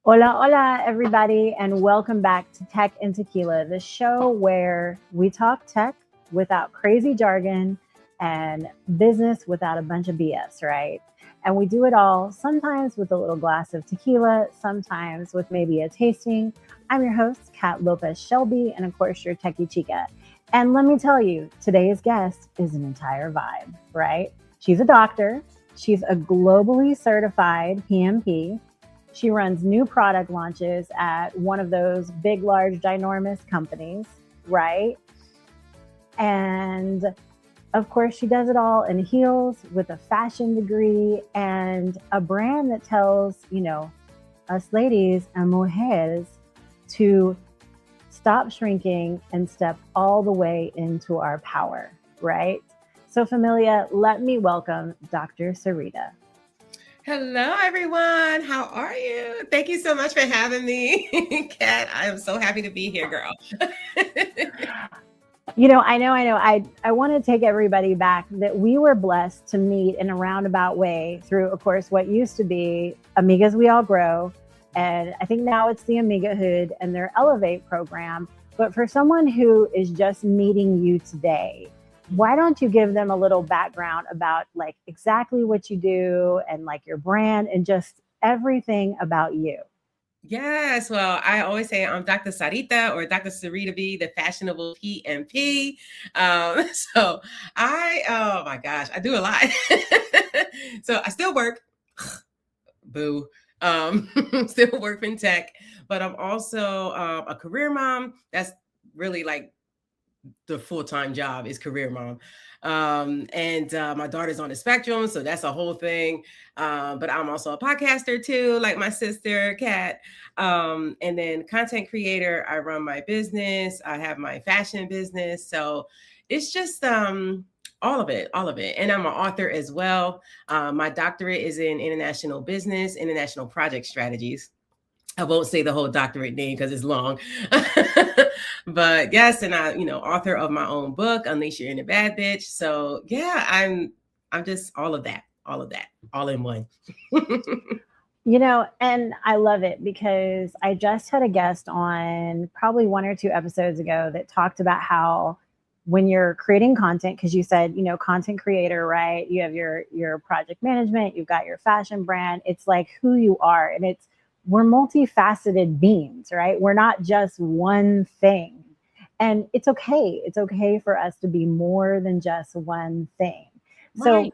Hola, hola, everybody, and welcome back to Tech and Tequila, the show where we talk tech without crazy jargon and business without a bunch of BS, right? And we do it all sometimes with a little glass of tequila, sometimes with maybe a tasting. I'm your host, Kat Lopez-Shelby, and of course, your Techie Chica. And let me tell you, today's guest is an entire vibe, right? She's a doctor, she's a globally certified PMP. She runs new product launches at one of those big, large, ginormous companies, right? And of course, she does it all in heels with a fashion degree and a brand that tells, us ladies and mujeres to stop shrinking and step all the way into our power, right? So, familia, let me welcome Dr. Syreeta. Hello, everyone. How are you? Thank you so much for having me, Kat. I am so happy to be here, girl. I know. I want to take everybody back that we were blessed to meet in a roundabout way through, of course, what used to be Amigas We All Grow. And I think now it's the Amigahood and their Elevate program. But for someone who is just meeting you today, why don't you give them a little background about like exactly what you do and like your brand and just everything about you? Yes, well, I always say I'm Dr. Sarita or Dr. Syreeta B, the fashionable PMP. So oh my gosh, I do a lot. So I still work. Boo. Still work in tech, but I'm also a career mom. That's really like the full-time job is career mom. And my daughter's on the spectrum, so that's a whole thing. But I'm also a podcaster too, like my sister Kat. And then content creator. I run my business. I have my fashion business. So it's just all of it, all of it. And I'm an author as well. My doctorate is in international business, international project strategies. I won't say the whole doctorate name because it's long. But yes, and author of my own book, Unleash Your Inner Bad Bitch. So yeah, I'm just all of that, all in one. And I love it because I just had a guest on probably one or two episodes ago that talked about how when you're creating content, because you said, content creator, right? You have your project management, you've got your fashion brand. It's like who you are. And we're multifaceted beings, right? We're not just one thing. And it's okay. It's okay for us to be more than just one thing. So Right.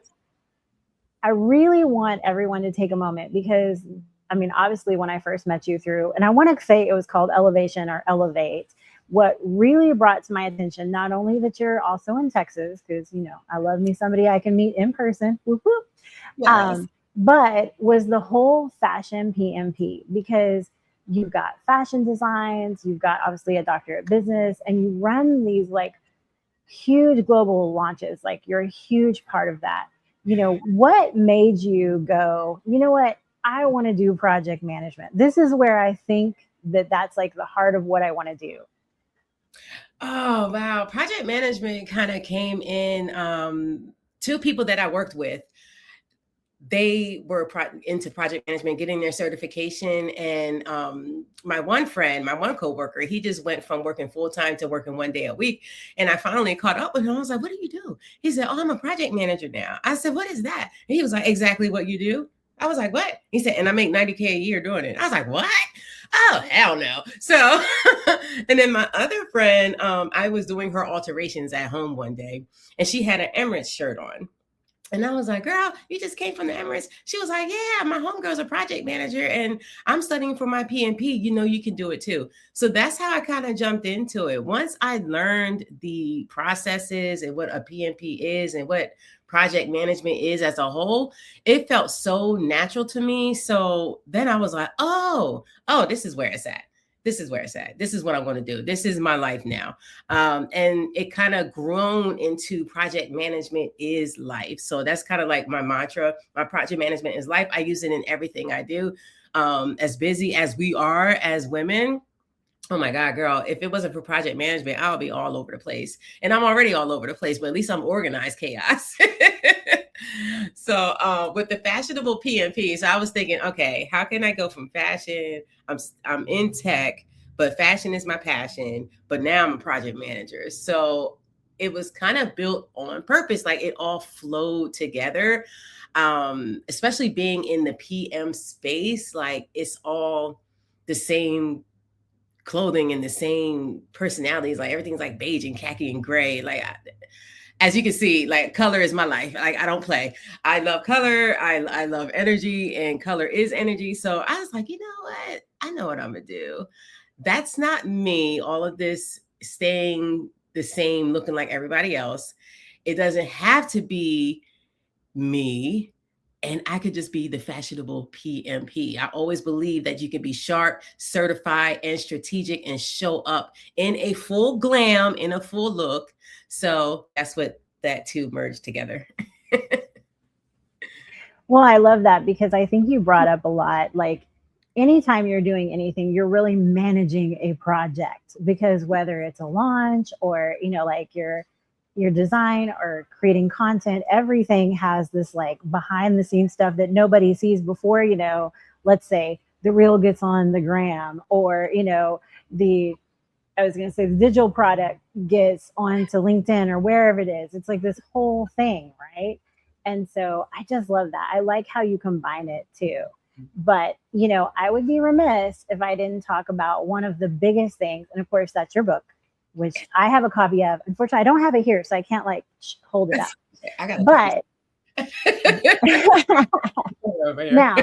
I really want everyone to take a moment because, I mean, obviously, when I first met you through, and I want to say it was called Elevation or Elevate, what really brought to my attention, not only that you're also in Texas, because, I love me somebody I can meet in person, whoop, whoop, Yes. but was the whole fashion PMP because you've got fashion designs, you've got obviously a doctorate business, and you run these like huge global launches. Like you're a huge part of that. What made you go, you know what? I want to do project management. This is where I think that's like the heart of what I want to do. Oh wow, project management kind of came in. Two people that I worked with, they were into project management, getting their certification. And my one friend, my one coworker, he just went from working full time to working 1 day a week. And I finally caught up with him. I was like, "What do you do?" He said, "Oh, I'm a project manager now." I said, "What is that?" And he was like, "Exactly what you do." I was like, "What?" He said, "And I make 90K a year doing it." I was like, "What?" Oh, hell no. So, and then my other friend, I was doing her alterations at home one day, and she had an Emirates shirt on. And I was like, "Girl, you just came from the Emirates." She was like, "Yeah, my homegirl's a project manager and I'm studying for my PMP. You can do it too." So that's how I kind of jumped into it. Once I learned the processes and what a PMP is and what project management is as a whole, it felt so natural to me. So then I was like, oh, this is where it's at. This is where it's at. This is what I'm going to do. This is my life now. And it kind of grown into project management is life. So that's kind of like my mantra. My project management is life. I use it in everything I do. As busy as we are as women, oh my God, girl, if it wasn't for project management, I'll be all over the place. And I'm already all over the place, but at least I'm organized chaos. So with the fashionable PMP, so I was thinking, okay, how can I go from fashion? I'm in tech, but fashion is my passion. But now I'm a project manager. So it was kind of built on purpose, like it all flowed together. Especially being in the PM space, like it's all the same clothing and the same personalities. Like everything's like beige and khaki and gray. Like as you can see, like color is my life. Like I don't play. I love color. I love energy, and color is energy. So I was like, you know what? I know what I'm gonna do. That's not me. All of this staying the same, looking like everybody else. It doesn't have to be me, and I could just be the fashionable PMP. I always believe that you can be sharp, certified, and strategic and show up in a full glam, in a full look. So that's what that two merged together. Well, I love that because I think you brought up a lot. Like, anytime you're doing anything, you're really managing a project, because whether it's a launch or, like your design or creating content, everything has this like behind the scenes stuff that nobody sees before, let's say the reel gets on the gram, or, the I was going to say the digital product gets onto LinkedIn or wherever it is. It's like this whole thing, right? And so I just love that. I like how you combine it too. But, I would be remiss if I didn't talk about one of the biggest things. And of course, that's your book, which I have a copy of. Unfortunately, I don't have it here, so I can't like hold it up. I got but now,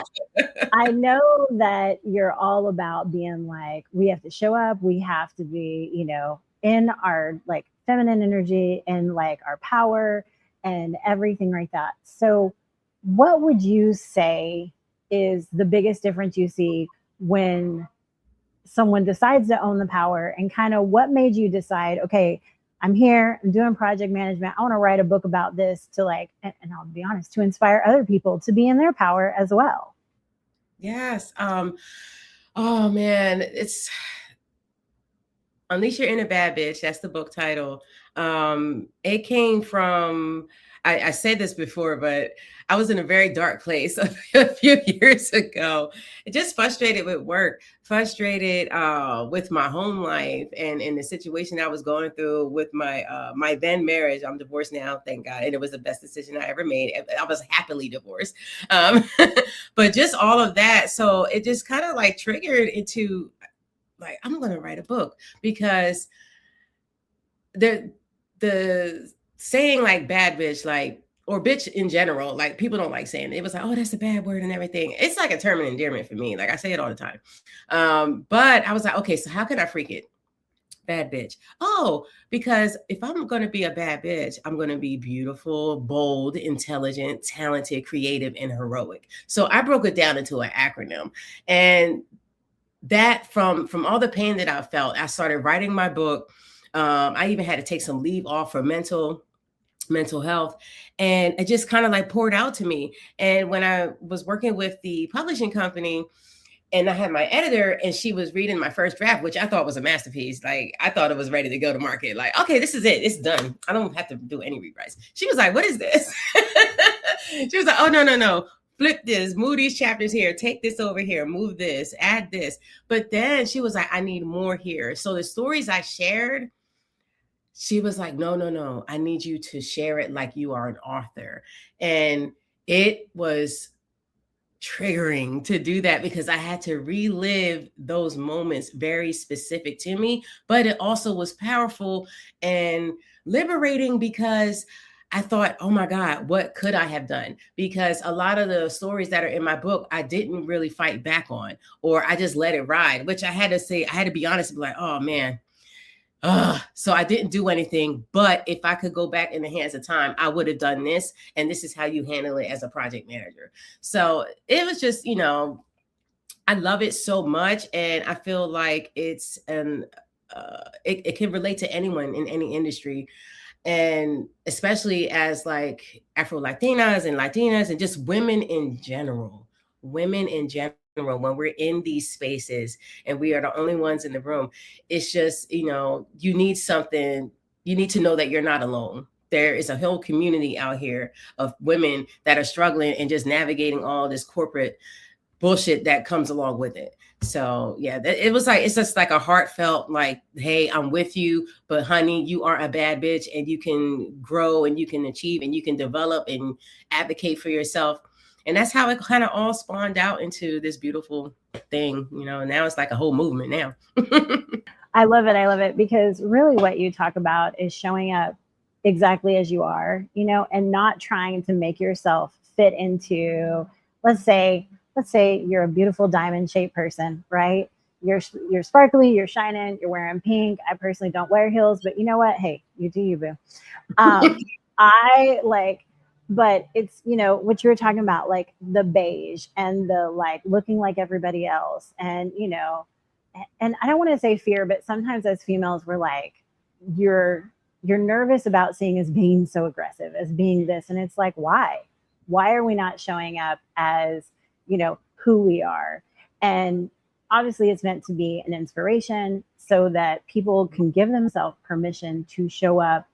I know that you're all about being like, we have to show up, we have to be, in our like feminine energy and like our power and everything like that. So, what would you say is the biggest difference you see when someone decides to own the power, and kind of what made you decide, okay, I'm here, I'm doing project management, I want to write a book about this to like, and I'll be honest, to inspire other people to be in their power as well? Yes. Oh man, it's Unleash Your Inner Bad Bitch. That's the book title. It came from, I said this before, but I was in a very dark place a few years ago. Just frustrated with work, frustrated with my home life, and the situation I was going through with my then marriage. I'm divorced now, thank God, and it was the best decision I ever made. I was happily divorced, but just all of that. So it just kind of like triggered into like, I'm going to write a book, because the saying like bad bitch, like, or bitch in general, like people don't like saying it. It was like, oh, that's a bad word and everything. It's like a term of endearment for me. Like I say it all the time. But I was like, okay, so how can I freak it? Bad bitch. Oh, because if I'm going to be a bad bitch, I'm going to be beautiful, bold, intelligent, talented, creative, and heroic. So I broke it down into an acronym. And that from all the pain that I felt, I started writing my book. I even had to take some leave off for mental health, and it just kind of like poured out to me. And when I was working with the publishing company, and I had my editor, and she was reading my first draft, which I thought was a masterpiece. Like I thought it was ready to go to market. Like, okay, this is it. It's done. I don't have to do any rewrites. She was like, what is this? She was like, oh, no. Flip this, move these chapters here, take this over here, move this, add this. But then she was like, I need more here. So the stories I shared, she was like, no, I need you to share it like you are an author. And it was triggering to do that, because I had to relive those moments very specific to me. But it also was powerful and liberating, because I thought, oh my God, what could I have done? Because a lot of the stories that are in my book, I didn't really fight back on, or I just let it ride, which I had to say, I had to be honest and be like, oh man. So I didn't do anything. But if I could go back in the hands of time, I would have done this. And this is how you handle it as a project manager. So it was just, I love it so much. And I feel like it's it can relate to anyone in any industry. And especially as like Afro Latinas and Latinas, and just women in general, when we're in these spaces and we are the only ones in the room, it's just, you need something, you need to know that you're not alone. there is a whole community out here of women that are struggling and just navigating all this corporate bullshit that comes along with it. So yeah, it was like, it's just like a heartfelt, like, hey, I'm with you, but honey, you are a bad bitch and you can grow and you can achieve and you can develop and advocate for yourself. And that's how it kind of all spawned out into this beautiful thing, you know. Now it's like a whole movement now. I love it. I love it because really what you talk about is showing up exactly as you are, you know, and not trying to make yourself fit into, let's say you're a beautiful diamond shaped person, right? You're sparkly, you're shining, you're wearing pink. I personally don't wear heels, but you know what? Hey, you do you, boo. I like, but it's, you know, what you were talking about, like the beige and the like looking like everybody else. And, you know, and I don't want to say fear, but sometimes as females, we're like, you're nervous about seeing as being so aggressive, as being this. And it's like, why? Why are we not showing up as, you know, who we are? And obviously it's meant to be an inspiration so that people can give themselves permission to show up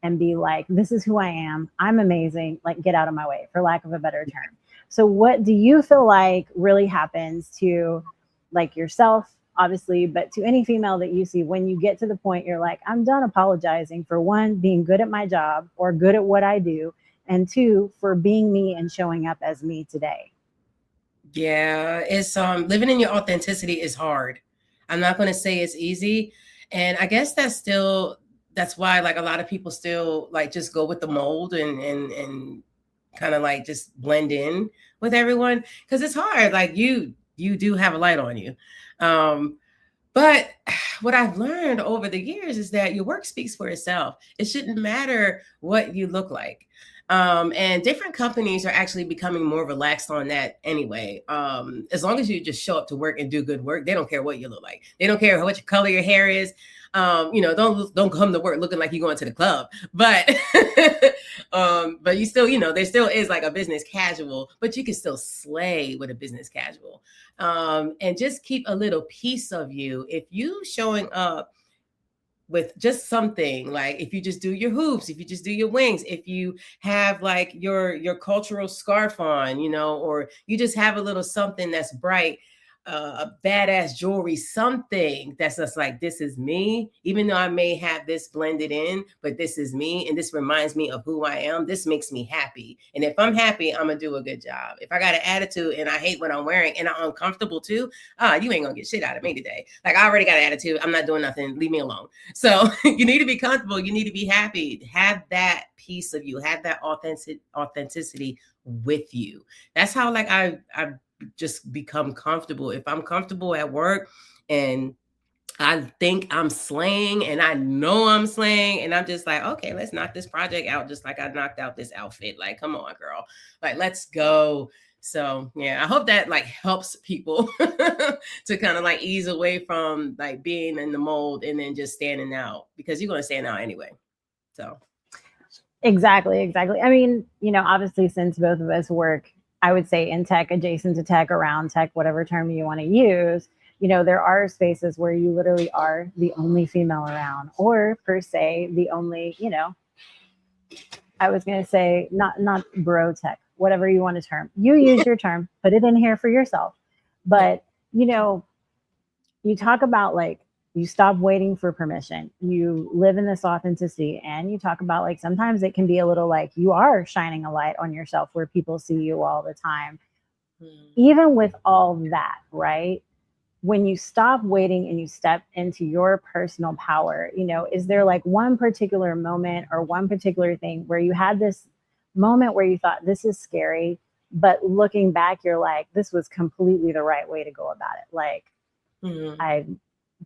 and be like, this is who I am. I'm amazing. Like, get out of my way, for lack of a better term. So what do you feel like really happens to like yourself, obviously, but to any female that you see when you get to the point you're like, I'm done apologizing for one, being good at my job or good at what I do, and two, for being me and showing up as me today? Yeah, it's living in your authenticity is hard. I'm not going to say it's easy. And I guess that's why like a lot of people still like just go with the mold and kind of like just blend in with everyone, because it's hard. Like you do have a light on you. But what I've learned over the years is that your work speaks for itself. It shouldn't matter what you look like. And different companies are actually becoming more relaxed on that anyway. As long as you just show up to work and do good work, they don't care what you look like. They don't care what color your hair is. You know, don't come to work looking like you're going to the club. But but you still, you know, there still is like a business casual, but you can still slay with a business casual. And just keep a little piece of you. If you showing up with just something, like if you just do your hoops, if you just do your wings, if you have like your cultural scarf on, you know, or you just have a little something that's bright, a badass jewelry, something that's just like, this is me, even though I may have this blended in, but this is me. And this reminds me of who I am. This makes me happy. And if I'm happy, I'm going to do a good job. If I got an attitude and I hate what I'm wearing and I'm uncomfortable too, you ain't going to get shit out of me today. Like, I already got an attitude. I'm not doing nothing. Leave me alone. So you need to be comfortable. You need to be happy. Have that piece of you, have that authenticity with you. That's how like I've just become comfortable. If I'm comfortable at work and I think I'm slaying and I know I'm slaying, and I'm just like, okay, let's knock this project out just like I knocked out this outfit. Like, come on, girl. Like, let's go. So yeah, I hope that like helps people to kind of like ease away from like being in the mold and then just standing out, because you're going to stand out anyway. So Exactly. I mean, you know, obviously, since both of us work, I would say in tech, adjacent to tech, around tech, whatever term you want to use, you know, there are spaces where you literally are the only female around, or per se, the only, you know, I was going to say not bro tech, whatever you want to term. You use your term, put it in here for yourself. But, you know, you talk about like, you stop waiting for permission. You live in this authenticity, and you talk about like sometimes it can be a little like you are shining a light on yourself where people see you all the time. Even with all that, right? When you stop waiting and you step into your personal power, you know, is there like one particular moment or one particular thing where you had this moment where you thought this is scary, but looking back, you're like, this was completely the right way to go about it. Like,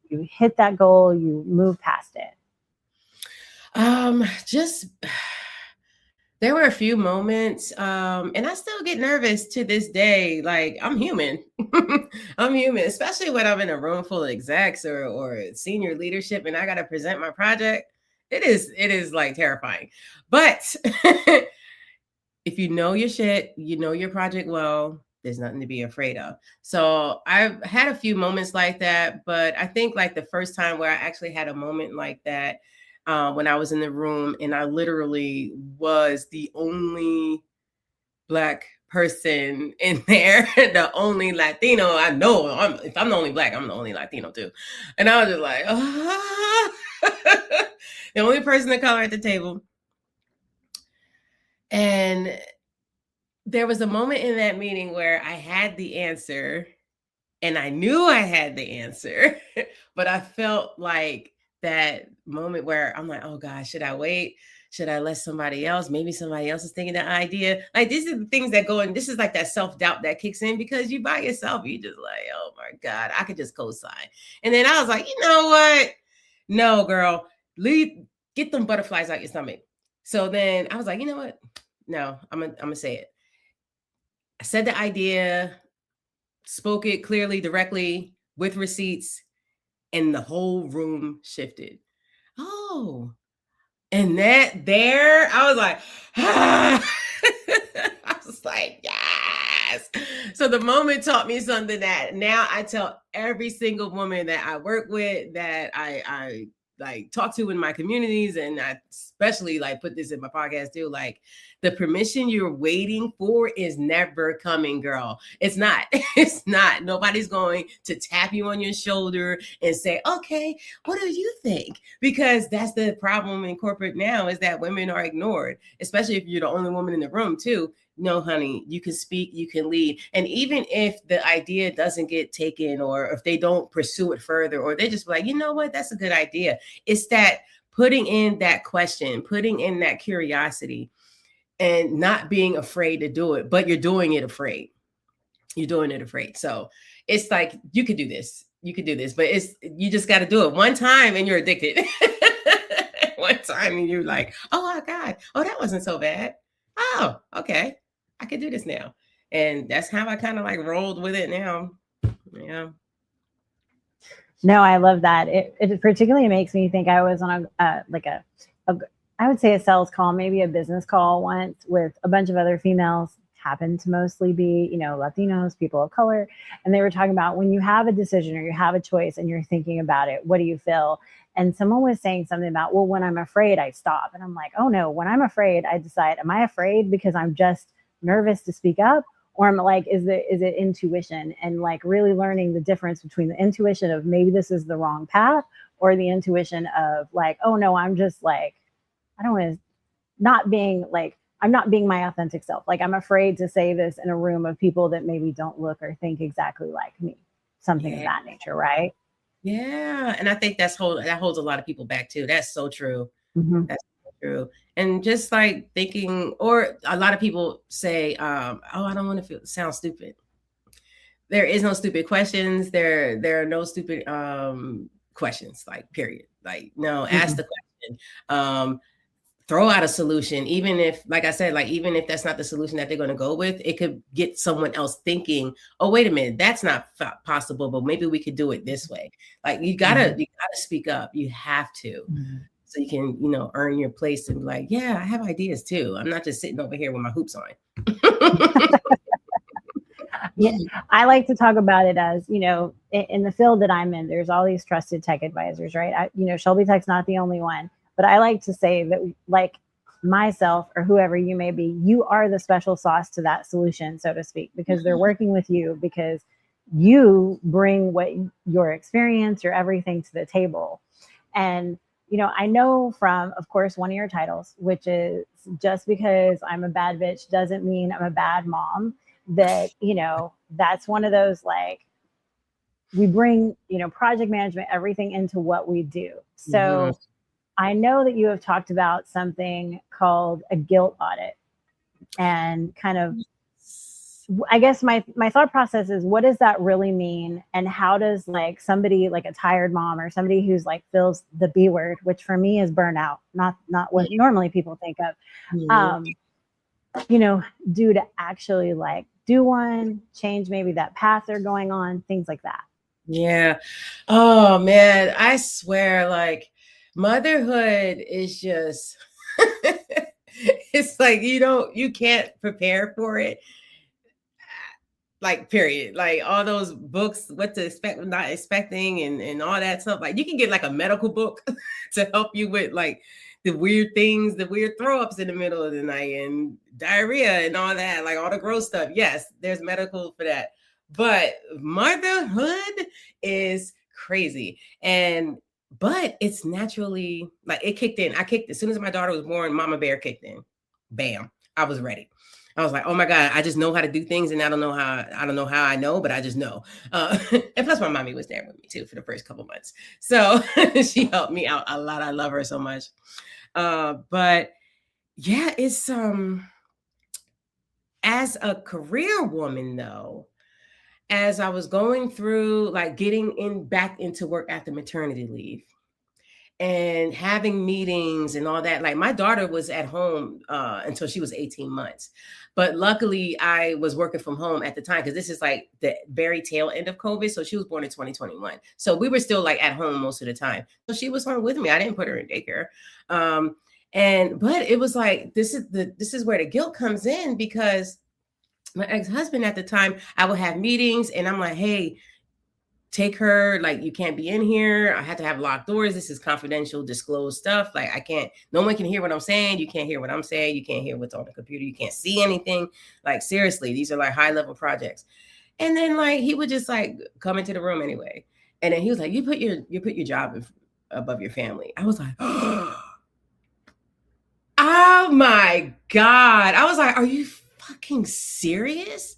you hit that goal, you move past it. Just there were a few moments, and I still get nervous to this day. Like, I'm human. I'm human, especially when I'm in a room full of execs or senior leadership and I got to present my project. It is like terrifying. But if you know your shit, you know your project well, there's nothing to be afraid of. So I've had a few moments like that, but I think like the first time where I actually had a moment like that, when I was in the room, and I literally was the only Black person in there, the only Latino. I know if I'm the only Black, I'm the only Latino too. And I was just like, ah. The only person of color at the table. And there was a moment in that meeting where I had the answer, and I knew I had the answer, but I felt like that moment where I'm like, oh gosh, should I wait? Should I let somebody else? Maybe somebody else is thinking the idea. Like, these are the things that go in. This is like that self-doubt that kicks in because you by yourself, you just like, oh my God, I could just co-sign. And then I was like, you know what? No, girl, get them butterflies out your stomach. So then I was like, you know what? No, I'm gonna say it. I said the idea, spoke it clearly, directly, with receipts, and the whole room shifted. Oh, and that there, I was like, ah. I was like, yes. So the moment taught me something that now I tell every single woman that I work with, that I like talk to in my communities, and I especially like put this in my podcast too. Like, the permission you're waiting for is never coming, girl. It's not. It's not. Nobody's going to tap you on your shoulder and say, okay, what do you think? Because that's the problem in corporate now, is that women are ignored, especially if you're the only woman in the room too. No, honey, you can speak, you can lead. And even if the idea doesn't get taken, or if they don't pursue it further, or they just like, you know what, that's a good idea. It's that putting in that question, putting in that curiosity, and not being afraid to do it, but you're doing it afraid. You're doing it afraid. So it's like, you could do this. You could do this, but you just got to do it one time and you're addicted. One time and you're like, oh my God, oh, that wasn't so bad. Oh, okay. I could do this now. And that's how I kind of like rolled with it now. Yeah. No, I love that. It particularly makes me think. I was on a I would say a sales call, maybe a business call once, with a bunch of other females, happened to mostly be, Latinos, people of color. And they were talking about, when you have a decision or you have a choice and you're thinking about it, what do you feel? And someone was saying something about, well, when I'm afraid, I stop. And I'm like, oh no, when I'm afraid, I decide, am I afraid because I'm just nervous to speak up? Or I'm like, is it intuition? And like really learning the difference between the intuition of maybe this is the wrong path, or the intuition of like, oh no, I'm just like, I don't want to, not being like, I'm not being my authentic self. Like, I'm afraid to say this in a room of people that maybe don't look or think exactly like me, something of that nature. Right. Yeah. And I think that holds a lot of people back too. That's so true. Mm-hmm. That's so true. And just like thinking, or a lot of people say, oh, I don't want to sound stupid. There is no stupid questions. There are no stupid questions, like, period. Like, no, ask the question. Throw out a solution, even if, like I said, like, even if that's not the solution that they're going to go with, it could get someone else thinking, oh, wait a minute, that's not possible, but maybe we could do it this way. Like, you gotta speak up. You have to, so you can, earn your place and be like, yeah, I have ideas too. I'm not just sitting over here with my hoops on. Yeah, I like to talk about it as, in the field that I'm in, there's all these trusted tech advisors, right? Shelby Tech's not the only one. But I like to say that, like myself or whoever you may be, you are the special sauce to that solution, so to speak, because they're working with you, because you bring what your experience, your everything to the table. And, I know from, of course, one of your titles, which is, just because I'm a bad bitch doesn't mean I'm a bad mom. That, that's one of those, like, we bring, project management, everything into what we do. So I know that you have talked about something called a guilt audit, and kind of, I guess my thought process is, what does that really mean? And how does, like, somebody like a tired mom, or somebody who's like feels the B word, which for me is burnout, not what normally people think of, do to actually like do one, change maybe that path they're going on, things like that. Yeah. Oh man, I swear, like, motherhood is just it's like you can't prepare for it. Like, period. Like all those books, what to expect, not expecting, and all that stuff. Like you can get like a medical book to help you with like the weird things, the weird throw ups in the middle of the night and diarrhea and all that, like all the gross stuff. Yes, there's medical for that. But motherhood is crazy. But it's naturally like it kicked in. As soon as my daughter was born, Mama Bear kicked in. Bam. I was ready. I was like, oh my God, I just know how to do things, and I don't know how I know, but I just know. And plus my mommy was there with me too for the first couple months. So she helped me out a lot. I love her so much. But yeah, it's as a career woman though, as I was going through like getting back into work after maternity leave, and having meetings and all that. Like my daughter was at home until she was 18 months. But luckily I was working from home at the time, because this is like the very tail end of COVID. So she was born in 2021. So we were still like at home most of the time. So she was home with me. I didn't put her in daycare. But it was like, this is where the guilt comes in, because my ex-husband at the time, I would have meetings and I'm like, hey, take her, like, you can't be in here. I have to have locked doors. This is confidential, disclosed stuff. Like no one can hear what I'm saying. You can't hear what I'm saying. You can't hear what's on the computer. You can't see anything. Like, seriously, these are like high level projects. And then like, he would just like come into the room anyway. And then he was like, you put your job above your family. I was like, oh my God. I was like, are you fucking serious?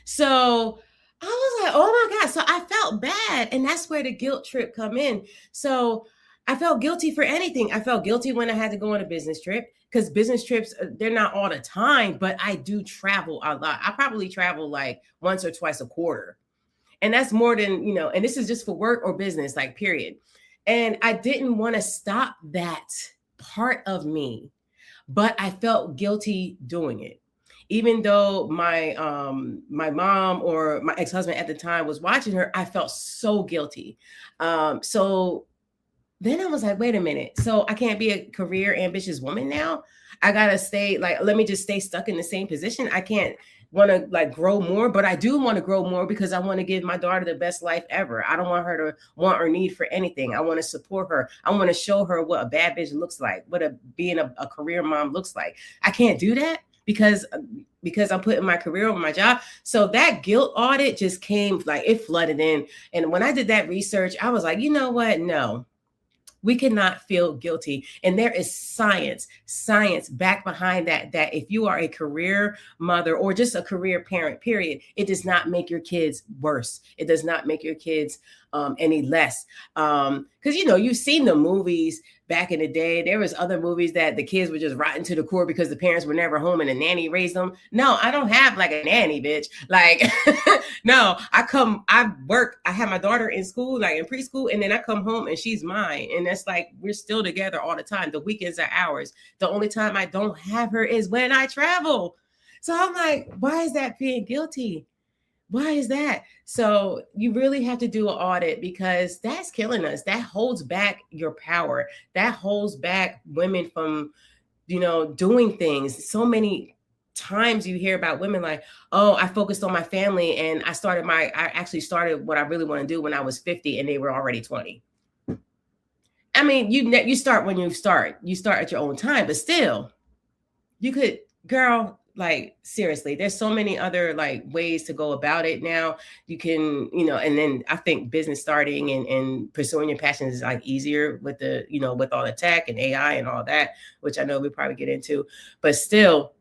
So I was like, oh my God. So I felt bad. And that's where the guilt trip come in. So I felt guilty for anything. I felt guilty when I had to go on a business trip, because business trips, they're not all the time, but I do travel a lot. I probably travel like once or twice a quarter. And that's more than, and this is just for work or business, like period. And I didn't want to stop that part of me, but I felt guilty doing it. Even though my mom or my ex-husband at the time was watching her, I felt so guilty. So then I was like, wait a minute. So I can't be a career ambitious woman now. I gotta stay like, let me just stay stuck in the same position. I can't want to like grow more, but I do want to grow more because I want to give my daughter the best life ever. I don't want her to want or need for anything. I want to support her. I want to show her what a bad bitch looks like, what being a career mom looks like. I can't do that because I'm putting my career over my job. So that guilt audit just came, like it flooded in. And when I did that research, I was like, you know what? No, we cannot feel guilty. And there is science back behind that if you are a career mother or just a career parent, period, it does not make your kids worse. It does not make your kids any less. Because, you've seen the movies back in the day. There was other movies that the kids were just rotten to the core because the parents were never home and the nanny raised them. No, I don't have like a nanny, bitch. Like, no, I work. I have my daughter in school, like in preschool, and then I come home and she's mine. And that's like, we're still together all the time. The weekends are ours. The only time I don't have her is when I travel. So I'm like, why is that being guilty? Why is that? So you really have to do an audit, because that's killing us. That holds back your power. That holds back women from, doing things. So many times you hear about women like, oh, I focused on my family and I actually started what I really want to do when I was 50 and they were already 20. I mean, you start when you start. You start at your own time, but still, you could, girl, like seriously, there's so many other like ways to go about it now. You can, and then I think business starting and pursuing your passions is like easier with the, with all the tech and AI and all that, which I know we probably get into, but still,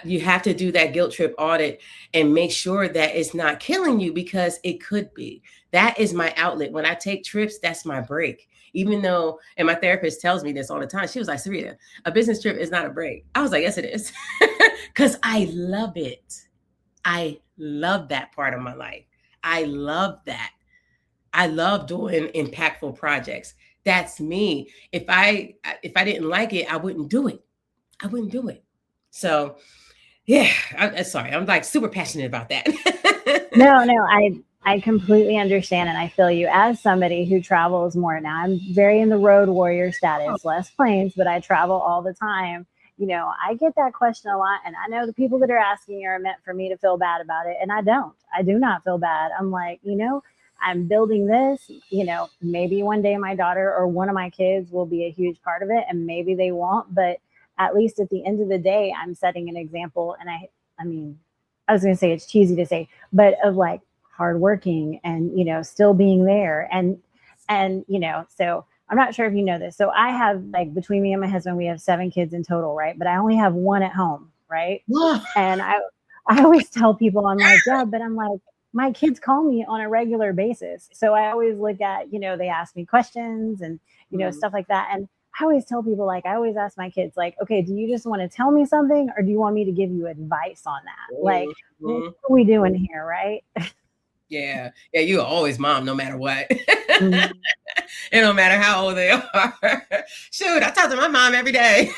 you have to do that guilt trip audit and make sure that it's not killing you, because it could be. That is my outlet. When I take trips, that's my break. Even though, and my therapist tells me this all the time. She was like, Syreeta, a business trip is not a break. I was like, yes, it is. Because I love it. I love that part of my life. I love that. I love doing impactful projects. That's me. If I didn't like it, I wouldn't do it. So yeah, I'm sorry. I'm like super passionate about that. No, I completely understand. And I feel you as somebody who travels more now. I'm very in the road warrior status, less planes, but I travel all the time. I get that question a lot. And I know the people that are asking are meant for me to feel bad about it. And I do not feel bad. I'm like, I'm building this, maybe one day my daughter or one of my kids will be a huge part of it and maybe they won't. But at least at the end of the day, I'm setting an example. And I mean, I was going to say it's cheesy to say, but of like hardworking and, still being there. And, so I'm not sure if you know this. So I have like between me and my husband, we have 7 kids in total, right? But I only have one at home, right? And I always tell people, I'm like, yeah, but I'm like, my kids call me on a regular basis. So I always look at, they ask me questions and, stuff like that. And I always tell people, like, I always ask my kids, like, okay, do you just want to tell me something or do you want me to give you advice on that? Like, what are we doing here, right? Yeah. Yeah, you're always mom, no matter what. It don't matter how old they are. Shoot, I talk to my mom every day.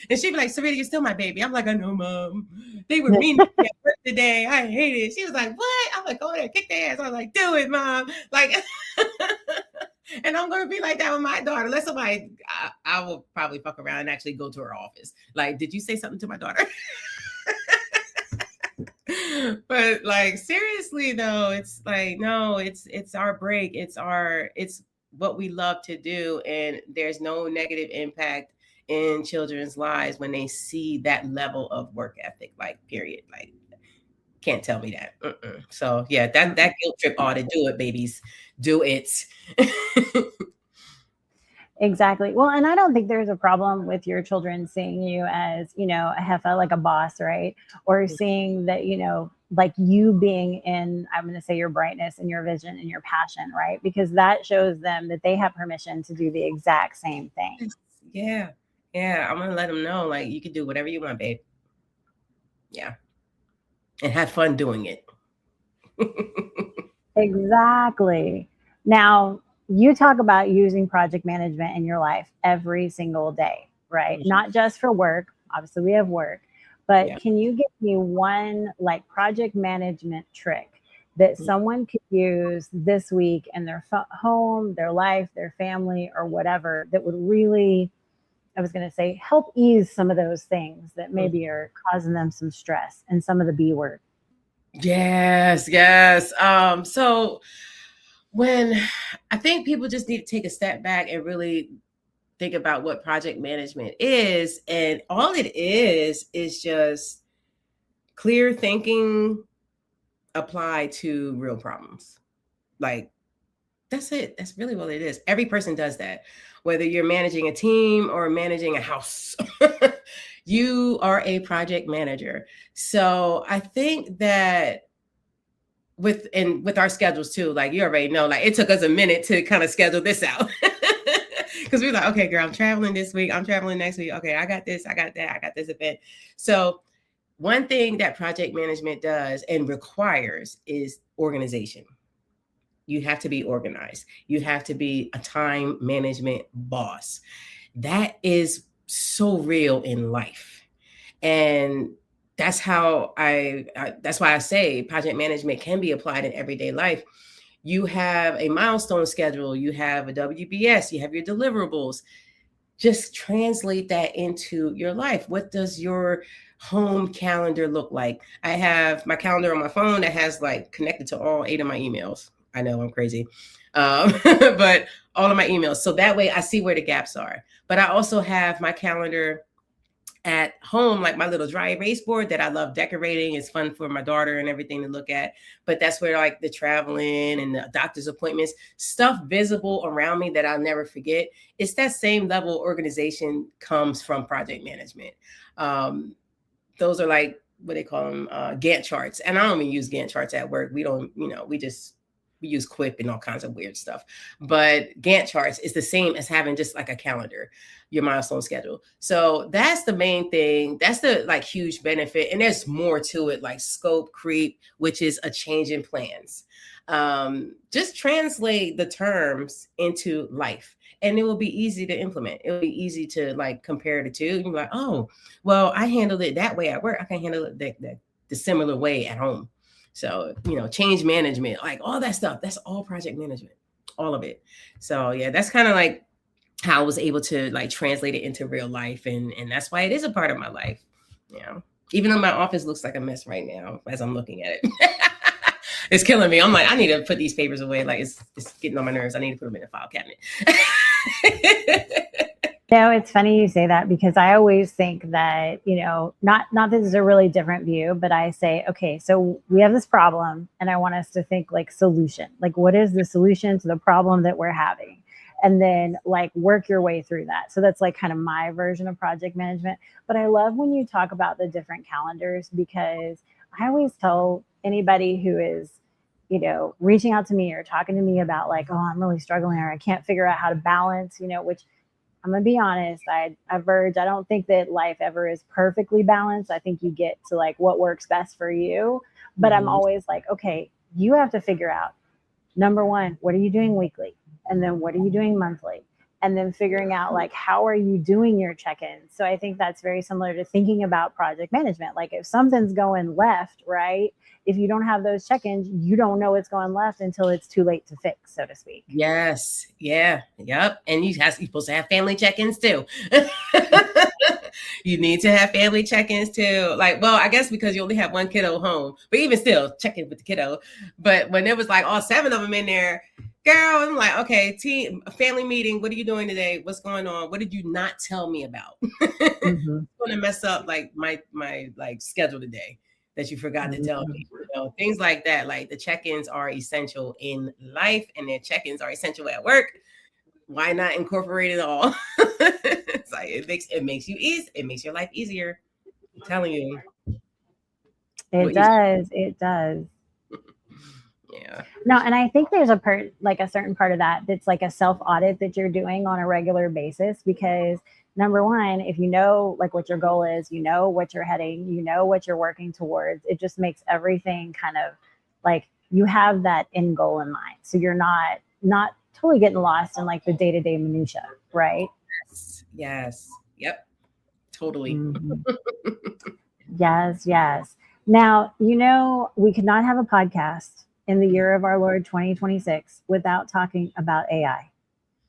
And she'd be like, Syreeta, you're still my baby. I'm like, I know, Mom. They were mean to me at work today. I hate it. She was like, what? I'm like, go there, kick their ass. I was like, do it, Mom. Like, and I'm going to be like that with my daughter. Unless somebody, I will probably fuck around and actually go to her office. Like, did you say something to my daughter? But like, seriously though, it's like, no, it's our break. It's what we love to do. And there's no negative impact in children's lives when they see that level of work ethic, like, period. Like, can't tell me that. So yeah, that guilt trip ought to do it, babies. Do it. Exactly. Well, and I don't think there's a problem with your children seeing you as, a heffa, like a boss, right? Or seeing that, like you being in, I'm going to say your brightness and your vision and your passion, right? Because that shows them that they have permission to do the exact same thing. Yeah. Yeah. I'm going to let them know, like, you can do whatever you want, babe. Yeah. And have fun doing it. Exactly. Now, you talk about using project management in your life every single day, right? Mm-hmm. Not just for work. Obviously, we have work. But Can you give me one like project management trick that someone could use this week in their home, their life, their family, or whatever that would really, I was going to say, help ease some of those things that maybe are causing them some stress and some of the B word? Yes. So when I think people just need to take a step back and really think about what project management is. And all it is just clear thinking applied to real problems. Like, that's it. That's really what it is. Every person does that. Whether you're managing a team or managing a house, you are a project manager. So I think that with our schedules too, like, you already know, like, it took us a minute to kind of schedule this out. Because we were like, okay, girl, I'm traveling this week. I'm traveling next week. Okay, I got this. I got that. I got this event. So one thing that project management does and requires is organization. You have to be organized. You have to be a time management boss. That is so real in life. And that's how that's why I say project management can be applied in everyday life. You have a milestone schedule, you have a WBS, you have your deliverables. Just translate that into your life. What does your home calendar look like? I have my calendar on my phone that has like connected to all 8 of my emails. I know I'm crazy, but all of my emails. So that way I see where the gaps are. But I also have my calendar at home, like my little dry erase board that I love decorating. It's fun for my daughter and everything to look at. But that's where like the traveling and the doctor's appointments, stuff visible around me that I'll never forget. It's that same level of organization comes from project management. Those are like, what they call them, Gantt charts. And I don't even use Gantt charts at work. We don't, we use Quip and all kinds of weird stuff. But Gantt charts is the same as having just like a calendar, your milestone schedule. So that's the main thing. That's the like huge benefit. And there's more to it, like scope creep, which is a change in plans. Just translate the terms into life and it will be easy to implement. It will be easy to like compare the two. You're like, oh, well, I handled it that way at work. I can handle it the similar way at home. So, change management, like all that stuff, that's all project management, all of it. So yeah, that's kind of like how I was able to like translate it into real life. And that's why it is a part of my life. Yeah. Even though my office looks like a mess right now as I'm looking at it. It's killing me. I'm like, I need to put these papers away. Like it's getting on my nerves. I need to put them in a file cabinet. No, it's funny you say that because I always think that, not that this is a really different view, but I say, okay, so we have this problem and I want us to think like solution. Like what is the solution to the problem that we're having? And then like work your way through that. So that's like kind of my version of project management. But I love when you talk about the different calendars because I always tell anybody who is reaching out to me or talking to me about like, oh, I'm really struggling or I can't figure out how to balance, which I'm gonna be honest. I verge. I don't think that life ever is perfectly balanced. I think you get to like what works best for you. But I'm always like, okay, you have to figure out number one, what are you doing weekly? And then what are you doing monthly? And then figuring out like how are you doing your check-ins. So I think that's very similar to thinking about project management. Like if something's going left, right? If you don't have those check-ins, you don't know it's going left until it's too late to fix, so to speak. Yes. Yeah. Yep. And you're supposed to have family check-ins too. You need to have family check-ins too. Like, well, I guess because you only have one kiddo home, but even still check in with the kiddo. But when there was like all 7 of them in there, girl, I'm like, okay, family meeting. What are you doing today? What's going on? What did you not tell me about? It's going to mess up like my like schedule today that you forgot to tell me. Things like that. Like the check-ins are essential in life, and their check-ins are essential at work. Why not incorporate it all? It's like it makes you easy. It makes your life easier. I'm telling you. It does. It does. Yeah. No, and I think there's a certain part of that that's like a self audit that you're doing on a regular basis because number one, if you know like what your goal is, you know what you're heading, you know what you're working towards, it just makes everything kind of like you have that end goal in mind. So you're not totally getting lost in like the day-to-day minutia, right? Yes. Yep. Totally. Yes. Now, we could not have a podcast in the year of our Lord 2026 without talking about AI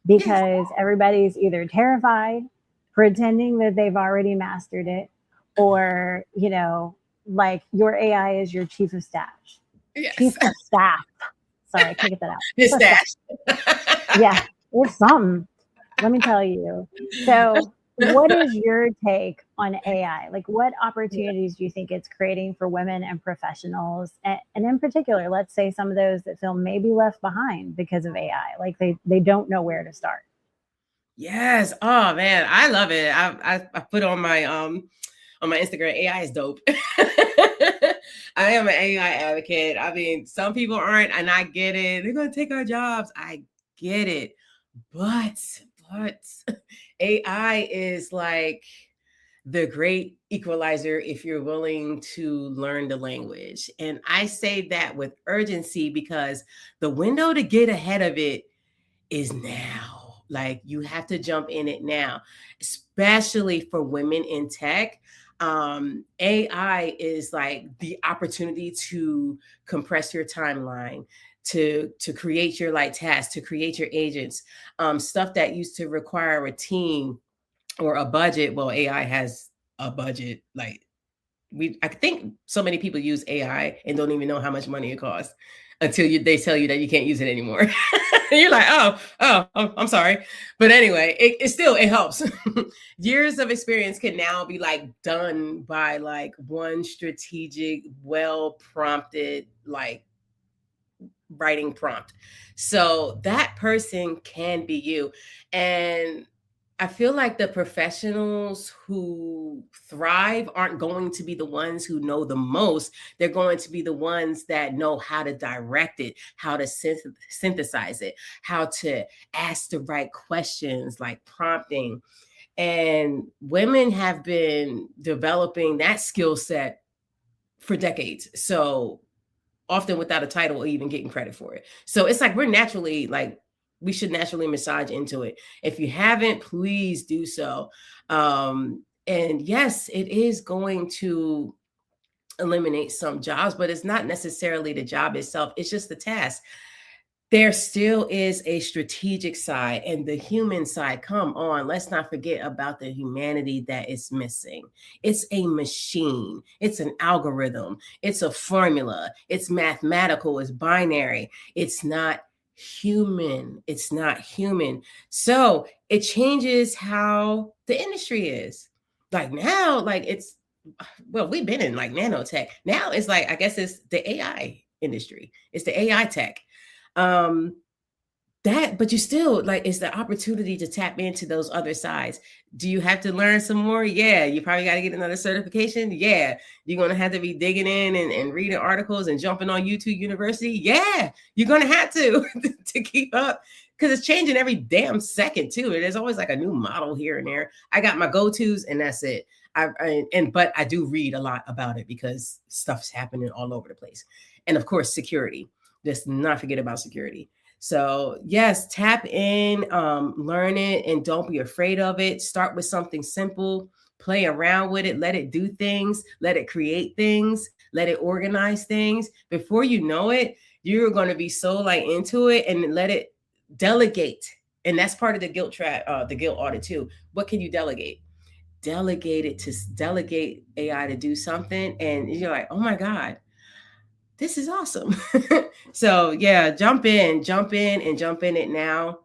because everybody's either terrified, pretending that they've already mastered it, or, like your AI is your chief of staff. Yes. Chief of staff. Sorry, I can't get that out. His staff. Yeah, it's something. Let me tell you. So what is your take on AI? Like what opportunities do you think it's creating for women and professionals? And in particular, let's say some of those that feel maybe left behind because of AI, like they don't know where to start. Yes. Oh man, I love it. I put on my Instagram, AI is dope. I am an AI advocate. I mean, some people aren't, and I get it. They're gonna take our jobs. I get it. But AI is like the great equalizer if you're willing to learn the language. And I say that with urgency because the window to get ahead of it is now. Like you have to jump in it now, especially for women in tech. AI is like the opportunity to compress your timeline, to create your like tasks, to create your agents, stuff that used to require a team or a budget. Well, AI has a budget. Like I think so many people use AI and don't even know how much money it costs until they tell you that you can't use it anymore. You're like, oh, I'm sorry. But anyway, it helps. Years of experience can now be like done by like one strategic, well prompted, like writing prompt. So that person can be you. And I feel like the professionals who thrive aren't going to be the ones who know the most. They're going to be the ones that know how to direct it, how to synthesize it, how to ask the right questions, like prompting. And women have been developing that skill set for decades. So often without a title or even getting credit for it. So it's like we should naturally massage into it. If you haven't, please do so. And yes, it is going to eliminate some jobs, but it's not necessarily the job itself. It's just the task. there still is a strategic side and the human side. Come on, let's not forget about the humanity that is missing. It's a machine, it's an algorithm, it's a formula, it's mathematical, it's binary, it's not human. It's not human. So it changes how the industry is. Like now, like it's, well, we've been in like nanotech. Now it's like, I guess it's the AI industry. It's the AI tech. But you still like, it's the opportunity to tap into those other sides. Do you have to learn some more? Yeah. You probably got to get another certification. Yeah. You're going to have to be digging in and reading articles and jumping on YouTube University. Yeah. You're going to have to keep up, because it's changing every damn second too. There's always like a new model here and there. I got my go-tos and that's it. But I do read a lot about it because stuff's happening all over the place. And of course, security. Let's not forget about security. So yes, tap in, learn it, and don't be afraid of it. Start with something simple, play around with it, let it do things, let it create things, let it organize things. Before you know it, you're going to be so like into it, and let it delegate. And that's part of the guilt trap, the guilt audit too. What can you delegate? Delegate AI to do something, and you're like, oh my God, this is awesome. So yeah, jump in it now.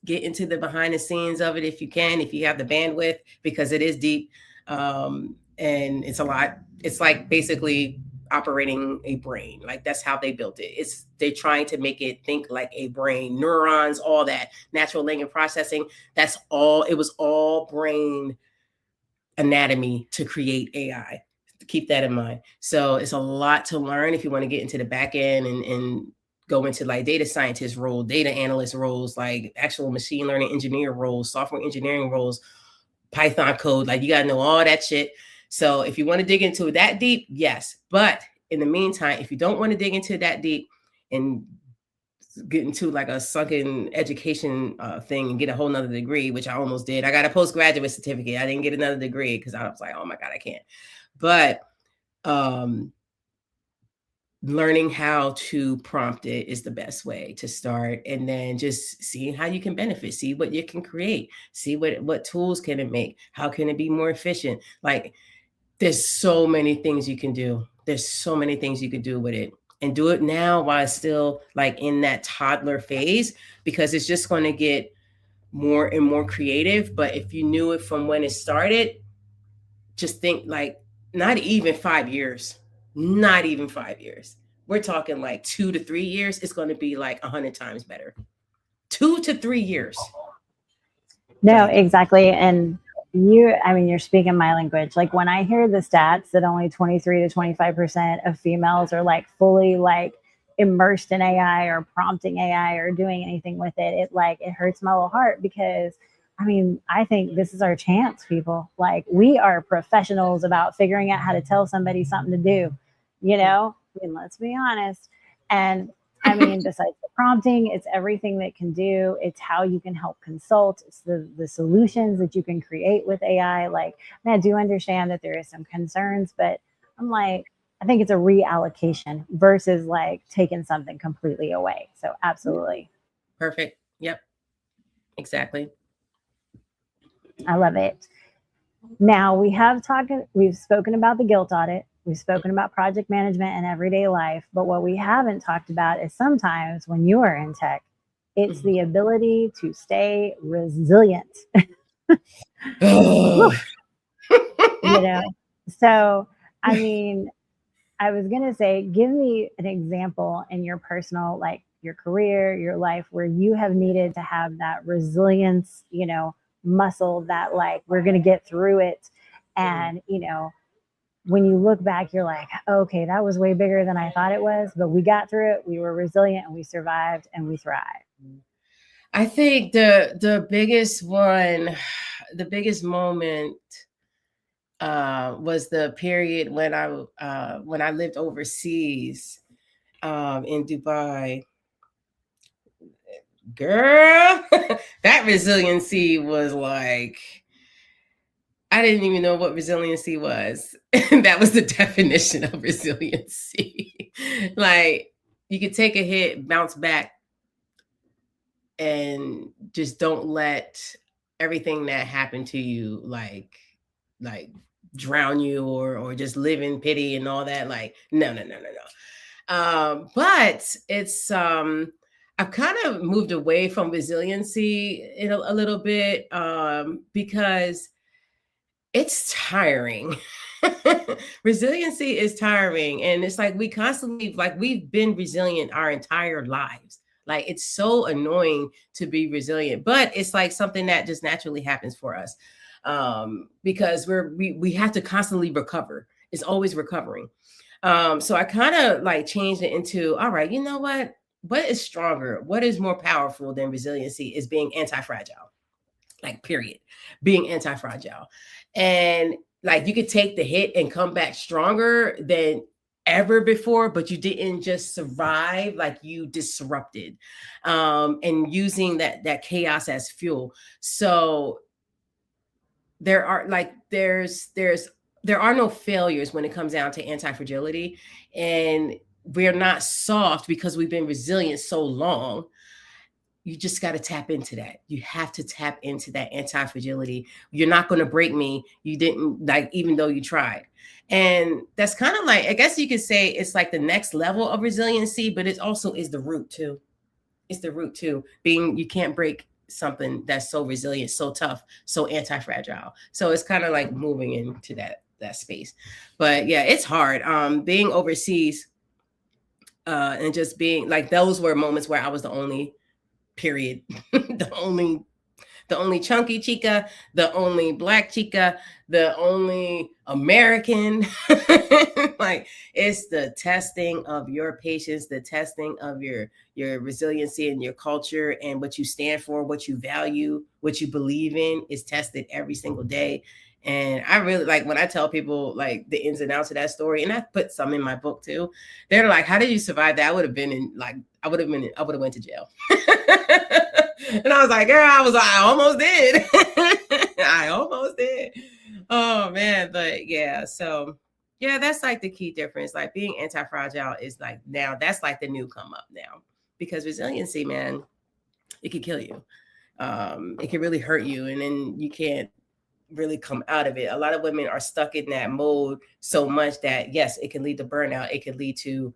Get into the behind the scenes of it if you can, if you have the bandwidth, because it is deep. And it's a lot. It's like basically operating a brain. Like that's how they built it. They're trying to make it think like a brain, neurons, all that, natural language processing. That's all. It was all brain anatomy to create AI. Keep that in mind. So it's a lot to learn if you want to get into the back end and go into like data scientist role, data analyst roles, like actual machine learning engineer roles, software engineering roles, Python code. Like you got to know all that shit. So if you want to dig into it that deep, yes. But in the meantime, if you don't want to dig into that deep and get into like a sunken education thing and get a whole nother degree, which I almost did. I got a postgraduate certificate. I didn't get another degree because I was like, oh my God, I can't. But learning how to prompt it is the best way to start. And then just seeing how you can benefit, see what you can create, see what tools can it make, how can it be more efficient. Like there's so many things you can do. There's so many things you could do with it, and do it now while it's still like in that toddler phase, because it's just going to get more and more creative. But if you knew it from when it started, just think like not even 5 years, not even 5 years. We're talking like 2 to 3 years. It's going to be like 100 times better. 2 to 3 years. No, exactly. And you're speaking my language. Like when I hear the stats that only 23 to 25% of females are like fully like immersed in AI or prompting AI or doing anything with it, it hurts my little heart, because I think this is our chance, people. Like we are professionals about figuring out how to tell somebody something to do, let's be honest. And besides the prompting, it's everything that can do. It's how you can help consult. It's the solutions that you can create with AI. Like, I do understand that there is some concerns, but I'm like, I think it's a reallocation versus like taking something completely away. So absolutely. Perfect. Yep. Exactly. I love it. Now we've spoken about the guilt audit. We've spoken about project management and everyday life, but what we haven't talked about is sometimes when you are in tech, it's the ability to stay resilient. So, I was going to say, give me an example in your personal, like your career, your life, where you have needed to have that resilience, muscle that like, we're going to get through it. And, when you look back, you're like, okay, that was way bigger than I thought it was, but we got through it. We were resilient and we survived and we thrived. I think the biggest moment was the period when I lived overseas in Dubai. Girl, that resiliency was like, I didn't even know what resiliency was. That was the definition of resiliency. Like you could take a hit, bounce back and just don't let everything that happened to you like drown you or just live in pity and all that. Like, no. But it's I've kind of moved away from resiliency in a little bit because it's tiring. Resiliency is tiring, and it's like we constantly, like, we've been resilient our entire lives. Like, it's so annoying to be resilient, but it's like something that just naturally happens for us because we have to constantly recover. It's always recovering. So I kind of like changed it into, all right, you know what is stronger, what is more powerful than resiliency is being anti-fragile. Like, period. Being anti-fragile. And like, you could take the hit and come back stronger than ever before, but you didn't just survive, like, you disrupted, and using that chaos as fuel. So there are like there are no failures when it comes down to anti-fragility, and we're not soft because we've been resilient so long. You just got to tap into that. You have to tap into that anti-fragility. You're not going to break me. You didn't, like, even though you tried. And that's kind of like, I guess you could say it's like the next level of resiliency, but it also is the root too. It's the root too. Being, you can't break something that's so resilient, so tough, so anti-fragile. So it's kind of like moving into that space. But yeah, it's hard. Being overseas and just being like, those were moments where I was the only period. the only chunky chica, the only black chica, the only American. Like, it's the testing of your patience, the testing of your resiliency and your culture and what you stand for, what you value, what you believe in is tested every single day. And I really like when I tell people like the ins and outs of that story, and I put some in my book too. They're like, how did you survive that? I would have went to jail. And I was like, girl, I almost did. I almost did. Oh man. But yeah, so yeah, that's like the key difference. Like, being anti-fragile is like, now that's like the new come up now, because resiliency, man, it can kill you. It can really hurt you, and then you can't really come out of it. A lot of women are stuck in that mode so much that, yes, it can lead to burnout. It can lead to,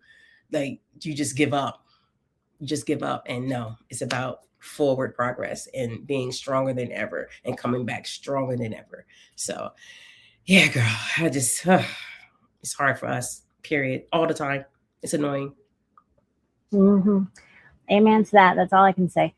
like, you just give up. You just give up. And no, it's about forward progress and being stronger than ever and coming back stronger than ever. So yeah, girl, it's hard for us, period, all the time. It's annoying. Mm-hmm. Amen to that. That's all I can say.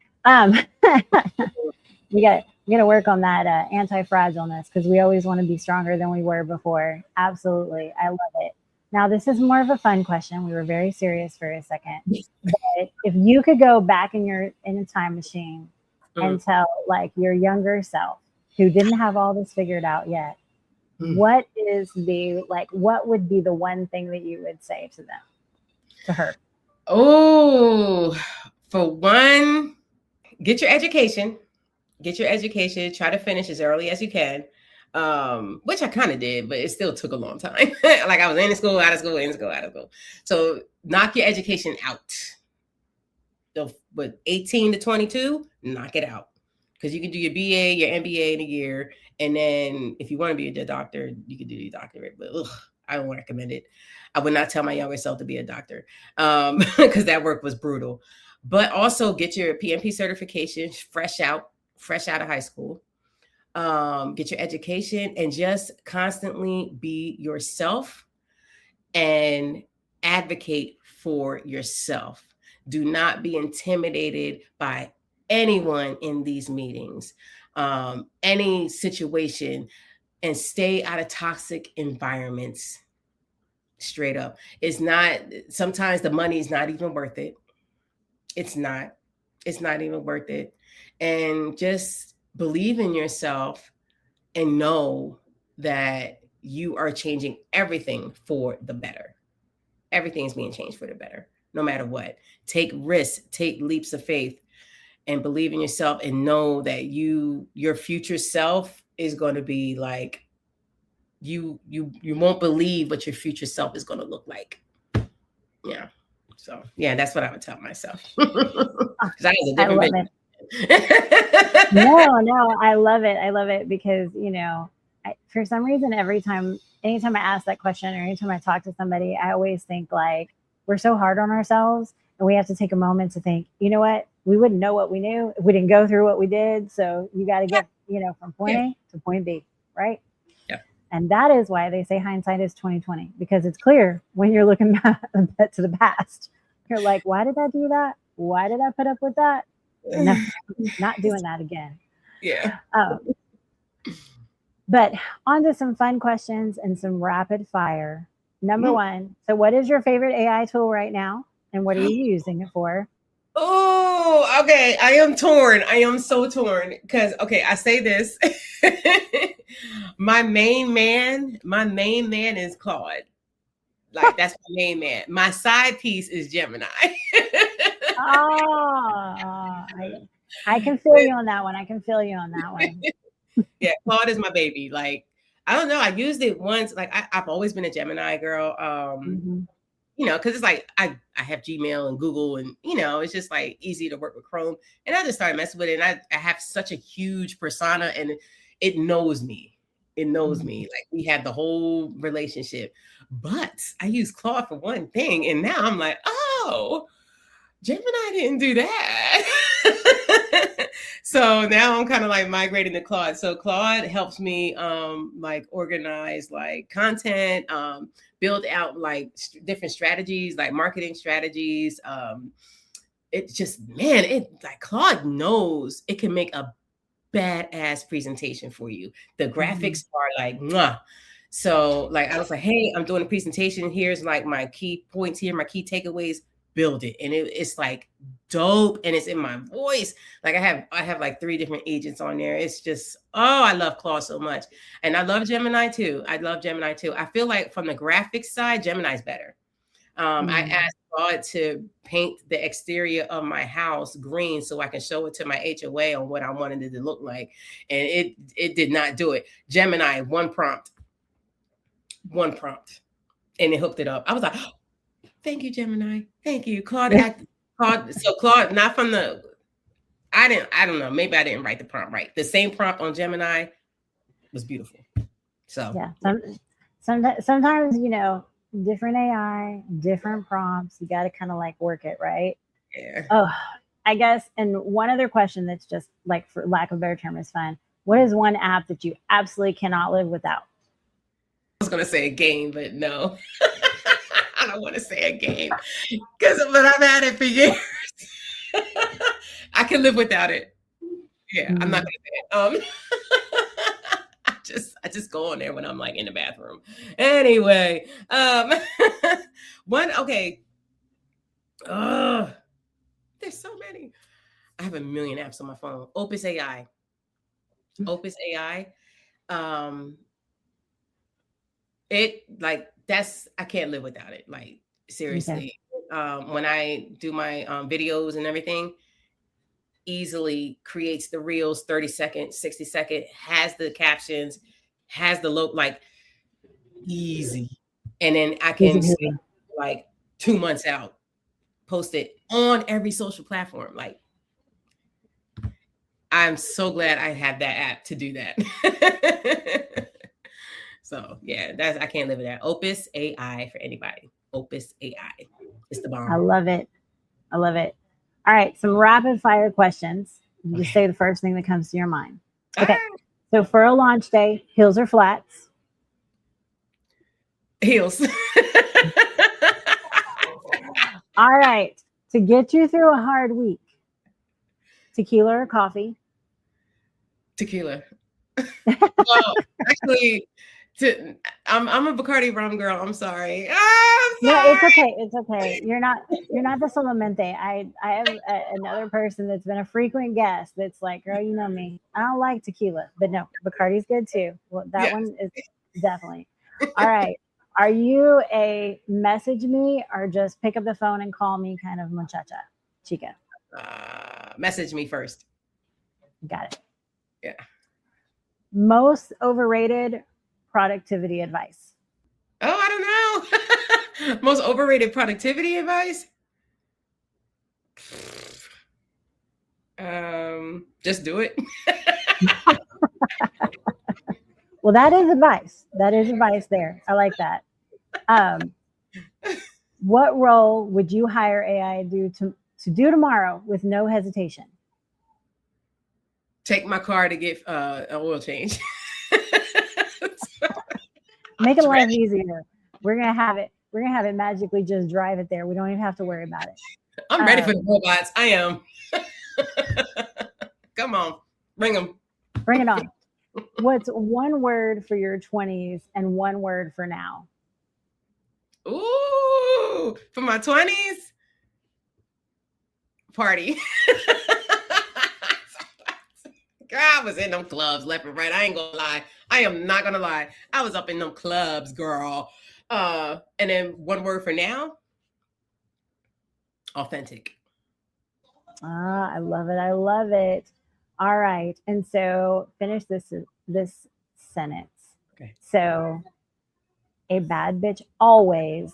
We got to work on that anti-fragileness, because we always want to be stronger than we were before. Absolutely. I love it. Now, this is more of a fun question. We were very serious for a second. But if you could go back in a time machine and tell like your younger self who didn't have all this figured out yet, what would be the one thing that you would say to her? Oh, for one, get your education. Try to finish as early as you can. Which I kind of did, but it still took a long time. Like, I was in school, out of school, in school, out of school. So knock your education out. But 18 to 22, knock it out. Because you can do your BA, your MBA in a year. And then if you want to be a doctor, you can do your doctorate. But I don't recommend it. I would not tell my younger self to be a doctor because that work was brutal. But also get your PMP certification fresh out of high school. Get your education and just constantly be yourself and advocate for yourself. Do not be intimidated by anyone in these meetings, any situation, and stay out of toxic environments. Straight up. Sometimes the money is not even worth it. It's not even worth it. And just believe in yourself and know that you are changing everything for the better. Everything is being changed for the better, no matter what. Take risks, take leaps of faith, and believe in yourself, and know that your future self is going to be like, you won't believe what your future self is going to look like. Yeah. So yeah, that's what I would tell myself. I was a different No, I love it. I love it because, for some reason, anytime I ask that question or anytime I talk to somebody, I always think like we're so hard on ourselves and we have to take a moment to think, you know what? We wouldn't know what we knew if we didn't go through what we did. So you got to get, from point A to point B, right? Yeah. And that is why they say hindsight is 2020, because it's clear when you're looking back to the past. You're like, why did I do that? Why did I put up with that? No, not doing that again. Yeah. But on to some fun questions and some rapid fire. Number one. So, what is your favorite AI tool right now? And what are you using it for? Oh, okay. I am torn. I am so torn because, okay, I say this. my main man is Claude. Like, that's my main man. My side piece is Gemini. I can feel you on that one. Yeah, Claude is my baby. Like, I don't know. I used it once. Like, I've always been a Gemini girl. Because it's like I have Gmail and Google, and it's just like easy to work with Chrome. And I just started messing with it. And I have such a huge persona, and it knows me. It knows me. Like, we had the whole relationship. But I use Claude for one thing, and now I'm like, oh, Gemini didn't do that. So now I'm kind of like migrating to Claude. So Claude helps me like organize like content, build out like different strategies, like marketing strategies. It's just, man, like Claude knows it can make a badass presentation for you. The graphics are like, mwah. So like, I was like, hey, I'm doing a presentation. Here's like my key points here, my key takeaways, build it. And it's like dope. And it's in my voice. Like I have like 3 different agents on there. It's just, I love Claude so much. And I love Gemini too. I feel like from the graphics side, Gemini's better. I asked Claude to paint the exterior of my house green so I can show it to my HOA on what I wanted it to look like. And it did not do it. Gemini, one prompt, and it hooked it up. I was like, oh, thank you, Gemini. Thank you. Claude, Claude, not from I don't know. Maybe I didn't write the prompt right. The same prompt on Gemini was beautiful. So yeah, sometimes, different AI, different prompts. You got to kind of like work it, right? Yeah. Oh, I guess. And one other question that's just like, for lack of a better term, is fun. What is one app that you absolutely cannot live without? I was going to say a game, but no. I don't want to say a game but I've had it for years. I can live without it. Yeah, I'm not going to say it. I just go on there when I'm like in the bathroom. Anyway, okay. There's so many. I have a million apps on my phone. Opus AI. It like I can't live without it. Like seriously. Okay. When I do my videos and everything, easily creates the reels, 30-second, 60-second, has the captions, has the look, like easy. And then I can say, like 2 months out, post it on every social platform. Like, I'm so glad I have that app to do that. So yeah, I can't live with that. Opus AI for anybody. Opus AI. It's the bomb. I love it. All right, some rapid fire questions. You just say the first thing that comes to your mind. Okay. So for a launch day, heels or flats? Heels. All right. To get you through a hard week, tequila or coffee? Tequila. Well, actually, I'm a Bacardi rum girl. I'm sorry. No, it's okay. You're not the Solamente. I have another person that's been a frequent guest that's like, girl, you know me. I don't like tequila, but no, Bacardi's good too. Well, that one is definitely. All right. Are you a message me or just pick up the phone and call me kind of muchacha, chica? Message me first. Got it. Yeah. Most overrated productivity advice? Oh, I don't know. Most overrated productivity advice? Just do it. Well, that is advice. That is advice there. I like that. What role would you hire AI to do tomorrow with no hesitation? Take my car to get an oil change. Make it life easier. We're gonna have it magically just drive it there. We don't even have to worry about it. I'm ready for the robots. I am. Come on, bring them. Bring it on. What's one word for your 20s and one word for now? Ooh, for my 20s, party. Girl, I was in them clubs left and right. I ain't gonna lie. I am not gonna lie. I was up in them clubs, girl. And then one word for now, authentic. I love it. I love it. All right. And so finish this sentence. Okay. So a bad bitch always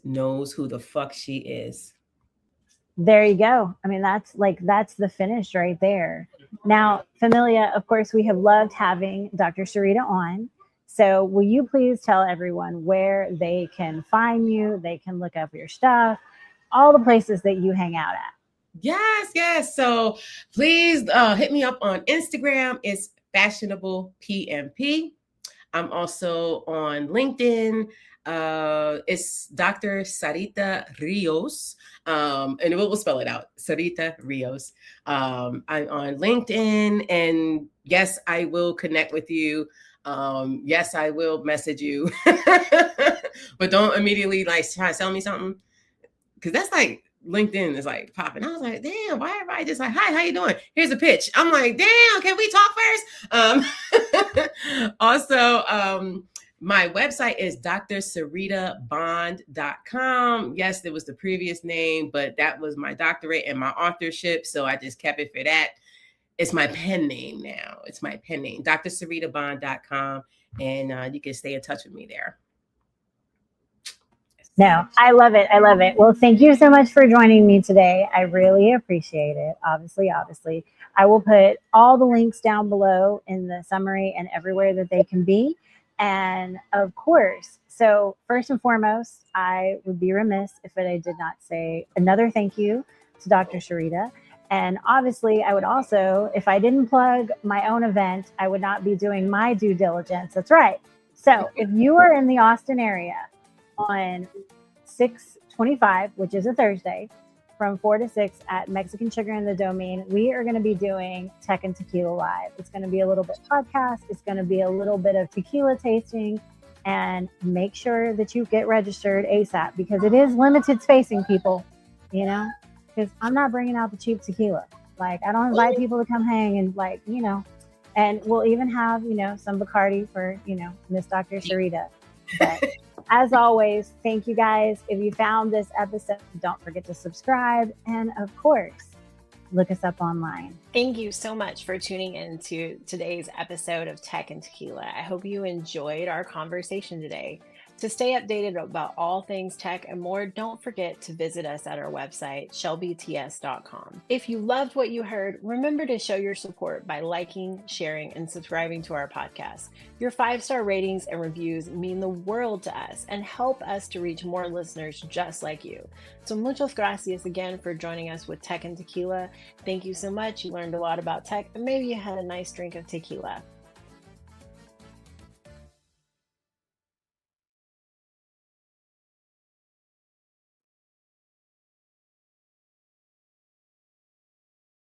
knows who the fuck she is. There you go. I mean, that's the finish right there. Now, Familia, of course, we have loved having Dr. Syreeta on. So will you please tell everyone where they can find you, they can look up your stuff, all the places that you hang out at? Yes. So please hit me up on Instagram. It's fashionable PMP. I'm also on LinkedIn. It's Dr. Syreeta Rios. And we'll spell it out. Syreeta Rios. I'm on LinkedIn, and yes, I will connect with you. Yes, I will message you, but don't immediately like try to sell me something. Cause that's like, LinkedIn is like popping. I was like, damn, why everybody just like, hi, how you doing? Here's a pitch. I'm like, damn, can we talk first? Also, my website is drsyreetabond.com. Yes, there was the previous name, but that was my doctorate and my authorship. So I just kept it for that. It's my pen name now. It's my pen name, drsyreetabond.com. And you can stay in touch with me there. No, I love it. I love it. Well, thank you so much for joining me today. I really appreciate it. Obviously, I will put all the links down below in the summary and everywhere that they can be. And of course, so first and foremost, I would be remiss if I did not say another thank you to Dr. Syreeta. And obviously, I would also, if I didn't plug my own event, I would not be doing my due diligence. That's right. So if you are in the Austin area on 6/25, which is a Thursday, from 4 to 6 at Mexican Sugar in the Domain, we are going to be doing Tech and Tequila Live. It's going to be a little bit podcast. It's going to be a little bit of tequila tasting, and make sure that you get registered ASAP because it is limited spacing, people, because I'm not bringing out the cheap tequila. Like, I don't invite people to come hang and and we'll even have, some Bacardi for, Miss Dr. Syreeta. But as always, thank you guys. If you found this episode, don't forget to subscribe. And of course, look us up online. Thank you so much for tuning in to today's episode of Tech and Tequila. I hope you enjoyed our conversation today. To stay updated about all things tech and more, don't forget to visit us at our website, shelbyts.com. If you loved what you heard, remember to show your support by liking, sharing, and subscribing to our podcast. Your 5-star ratings and reviews mean the world to us and help us to reach more listeners just like you. So muchas gracias again for joining us with Tech and Tequila. Thank you so much. You learned a lot about tech, and maybe you had a nice drink of tequila.